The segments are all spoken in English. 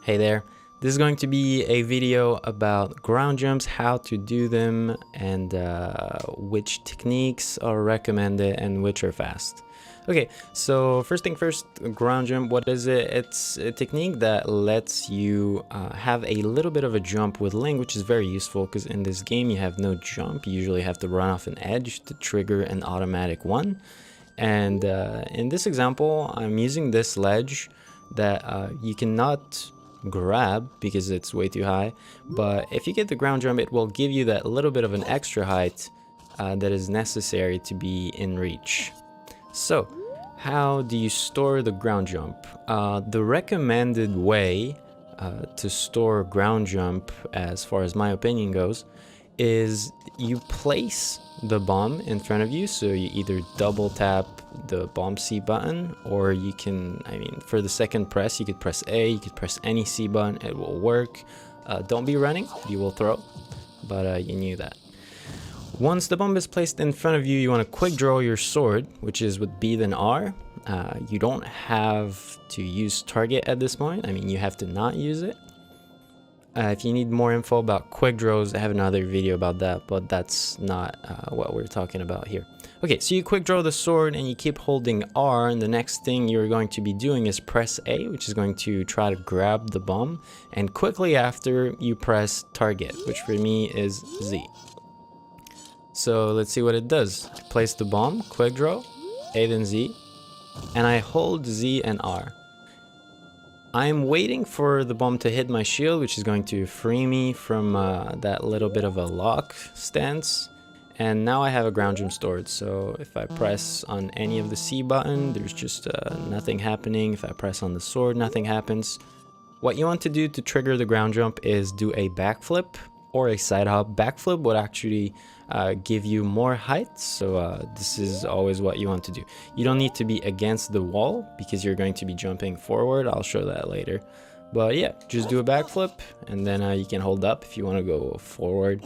Hey there, this is going to be a video about ground jumps, how to do them, and which techniques are recommended and which are fast. Okay, so first thing first, ground jump, what is it? It's a technique that lets you have a little bit of a jump with Link, which is very useful because in this game you have no jump. You usually have to run off an edge to trigger an automatic one. And in this example, I'm using this ledge that you cannot grab because it's way too high, but if you get the ground jump, it will give you that little bit of an extra height that is necessary to be in reach. So how do you store the ground jump? The recommended way to store ground jump, as far as my opinion goes, is you place the bomb in front of you. So you either double tap the bomb C button, or you can, for the second press, you could press A, you could press any C button, it will work. Don't be running, you will throw, but you knew that. Once the bomb is placed in front of you, you want to quick draw your sword, which is with B then R. You don't have to use target at this point. You have to not use it. If you need more info about quick draws, I have another video about that, but that's not what we're talking about here. Okay, so you quick draw the sword and you keep holding R, and the next thing you're going to be doing is press A, which is going to try to grab the bomb, and quickly after you press target, which for me is Z. So let's see what it does. I place the bomb, quick draw, A then Z, and I hold Z and R. I'm waiting for the bomb to hit my shield, which is going to free me from that little bit of a lock stance. And now I have a ground jump stored. So if I press on any of the C button, there's just nothing happening. If I press on the sword, nothing happens. What you want to do to trigger the ground jump is do a backflip or a side hop. Backflip would actually give you more height, so this is always what you want to do. You don't need to be against the wall because you're going to be jumping forward. I'll show that later, but yeah, just do a backflip and then you can hold up if you want to go forward.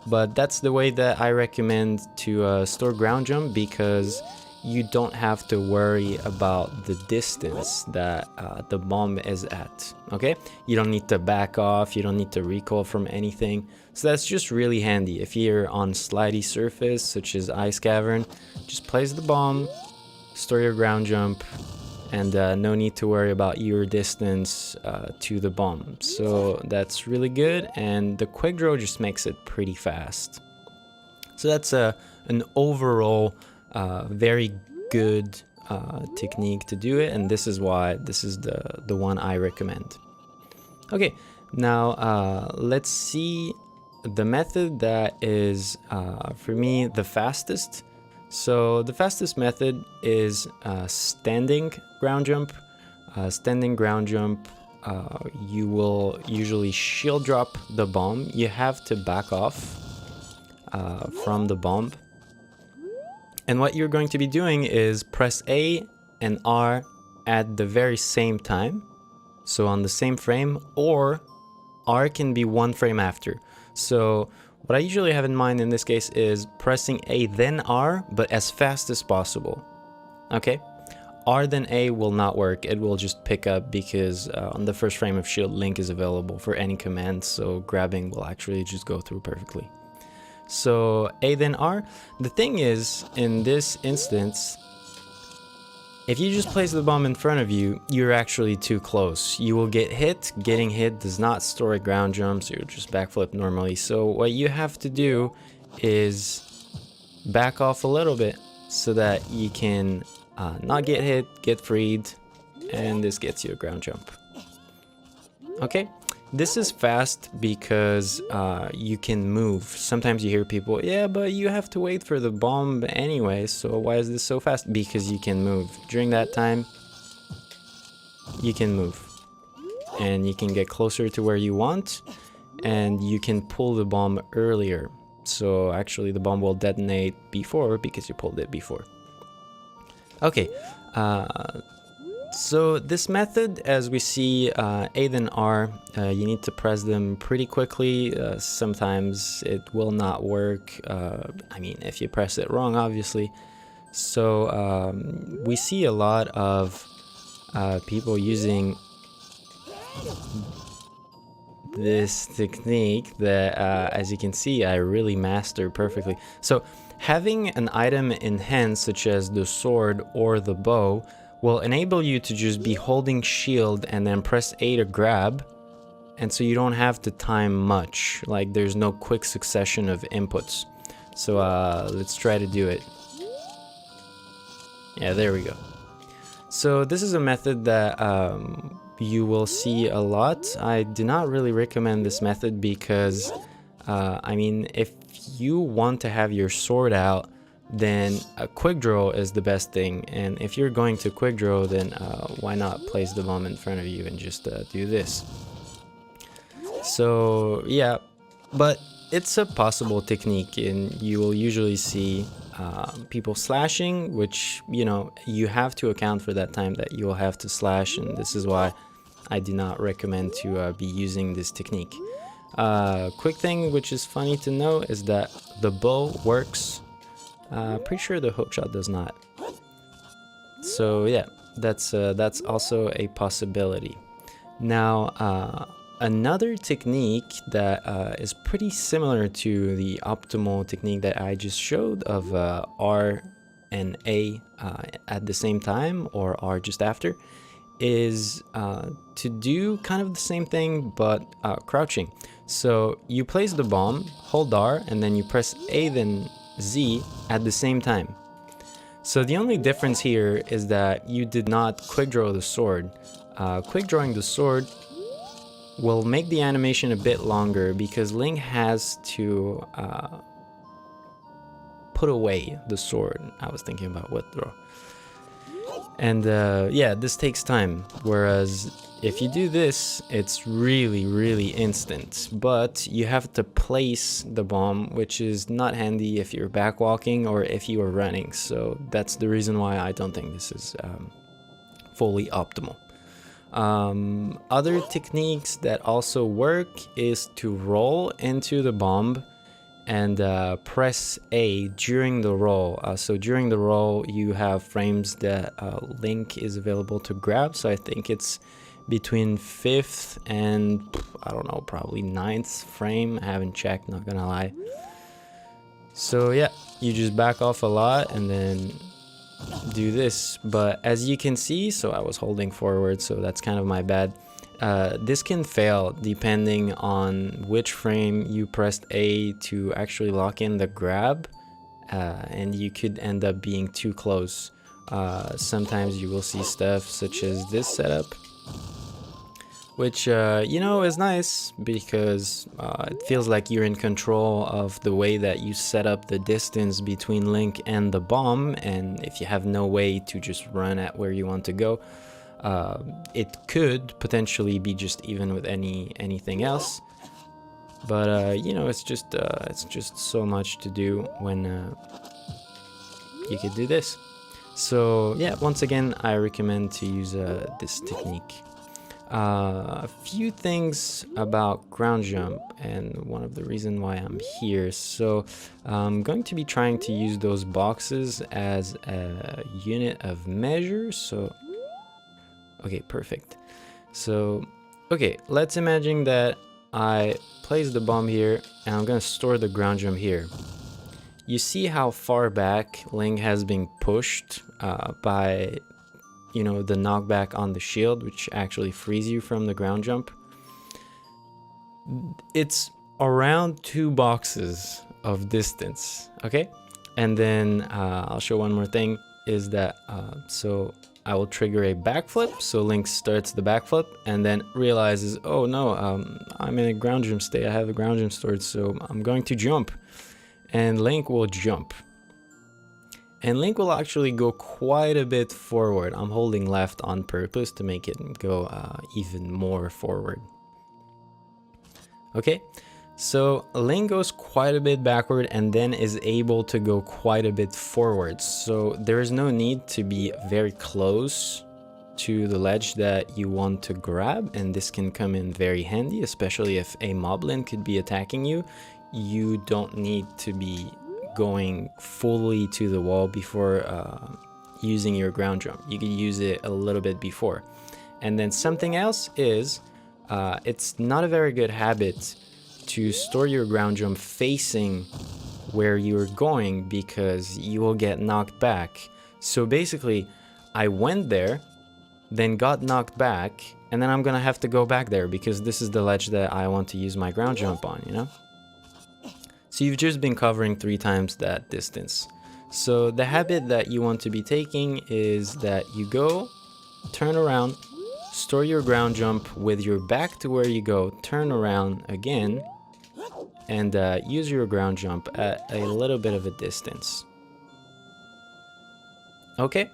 But that's the way that I recommend to store ground jump, because you don't have to worry about the distance that the bomb is at, okay? You don't need to back off, you don't need to recoil from anything. So that's just really handy. If you're on slidey surface, such as Ice Cavern, just place the bomb, store your ground jump, and no need to worry about your distance to the bomb. So that's really good, and the quick draw just makes it pretty fast. So that's an overall very good technique to do it, and this is why this is the one I recommend. Okay, now let's see the method that is for me the fastest. So the fastest method is standing ground jump. Standing ground jump, you will usually shield drop the bomb. You have to back off from the bomb. And what you're going to be doing is press A and R at the very same time, so on the same frame, or R can be one frame after. So what I usually have in mind in this case is pressing A then R, but as fast as possible. Okay, R then A will not work. It will just pick up because on the first frame of shield, Link is available for any command, so grabbing will actually just go through perfectly. So A then R. The thing is, in this instance, if you just place the bomb in front of you, you're actually too close. You will get hit. Getting hit does not store a ground jump, so you'll just backflip normally. So what you have to do is back off a little bit so that you can not get hit, get freed, and this gets you a ground jump. Okay. This is fast because you can move. Sometimes you hear people, yeah, but you have to wait for the bomb anyway, so why is this so fast? Because you can move. During that time, you can move. And you can get closer to where you want, and you can pull the bomb earlier. So actually the bomb will detonate before because you pulled it before. Okay. So this method, as we see, A then R, you need to press them pretty quickly. Sometimes it will not work. If you press it wrong, obviously. So we see a lot of people using this technique that, as you can see, I really master perfectly. So having an item in hand, such as the sword or the bow, will enable you to just be holding shield and then press A to grab, and so you don't have to time much. Like, there's no quick succession of inputs. So let's try to do it. Yeah, there we go. So this is a method that you will see a lot. I do not really recommend this method because, I mean, if you want to have your sword out, then a quick draw is the best thing. And if you're going to quick draw, then why not place the bomb in front of you and just do this? So yeah, but it's a possible technique, and you will usually see people slashing, which, you know, you have to account for that time that you'll have to slash, and this is why I do not recommend to be using this technique. Quick thing which is funny to know is that the bow works. Pretty sure the hookshot does not. So yeah, that's also a possibility. Now another technique that is pretty similar to the optimal technique that I just showed of R and A at the same time, or R just after, is to do kind of the same thing but crouching. So you place the bomb, hold R, and then you press A then Z at the same time. So the only difference here is that you did not quick draw the sword. Quick drawing the sword will make the animation a bit longer because Link has to put away the sword. I was thinking about withdraw. And yeah, this takes time, whereas if you do this, it's really instant, but you have to place the bomb, which is not handy if you're backwalking or if you are running. So that's the reason why I don't think this is fully optimal. Other techniques that also work is to roll into the bomb and press A during the roll. So during the roll, you have frames that Link is available to grab. So I think it's between 5th and, I don't know, probably 9th frame. I haven't checked, not gonna lie. So yeah, you just back off a lot and then do this. But as you can see, so I was holding forward, so that's kind of my bad. This can fail depending on which frame you pressed A to actually lock in the grab, and you could end up being too close. Sometimes you will see stuff such as this setup, which you know, is nice because it feels like you're in control of the way that you set up the distance between Link and the bomb, and if you have no way to just run at where you want to go, it could potentially be just even with anything else. But you know, it's just so much to do when you could do this. So yeah, once again, I recommend to use this technique. A few things about ground jump and one of the reasons why I'm here. So I'm going to be trying to use those boxes as a unit of measure. So okay, perfect. So okay, let's imagine that I place the bomb here and I'm gonna store the ground jump here. You see how far back Link has been pushed by, you know, the knockback on the shield, which actually frees you from the ground jump. It's around 2 boxes of distance, okay? And then I'll show one more thing, is that so I will trigger a backflip. So Link starts the backflip and then realizes, oh no, I'm in a ground jump state. I have a ground jump stored, so I'm going to jump. And Link will jump. And Link will actually go quite a bit forward. I'm holding left on purpose to make it go even more forward. Okay, so Link goes quite a bit backward and then is able to go quite a bit forward. So there is no need to be very close to the ledge that you want to grab, and this can come in very handy, especially if a moblin could be attacking you. You don't need to be going fully to the wall before using your ground jump. You can use it a little bit before. And then something else is it's not a very good habit to store your ground jump facing where you're going because you will get knocked back. So basically, I went there, then got knocked back, and then I'm gonna have to go back there because this is the ledge that I want to use my ground jump on, you know? So you've just been covering 3 times that distance. So the habit that you want to be taking is that you go, turn around, store your ground jump with your back to where you go, turn around again, and use your ground jump at a little bit of a distance. Okay,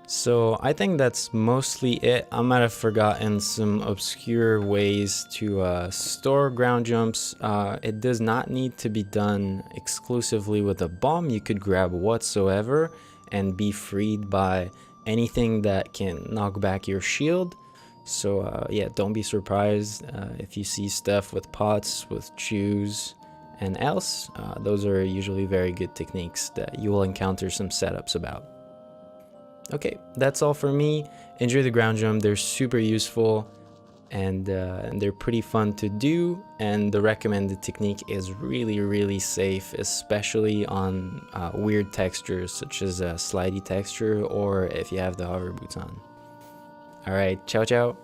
so I think that's mostly it. I might have forgotten some obscure ways to store ground jumps. It does not need to be done exclusively with a bomb. You could grab whatsoever and be freed by anything that can knock back your shield. So yeah, don't be surprised if you see stuff with pots, with shoes, and else. Those are usually very good techniques that you will encounter some setups about. Okay, that's all for me. Enjoy the ground jump. They're super useful and they're pretty fun to do. And the recommended technique is really safe, especially on weird textures such as a slidey texture or if you have the hover boots on. All right, ciao ciao.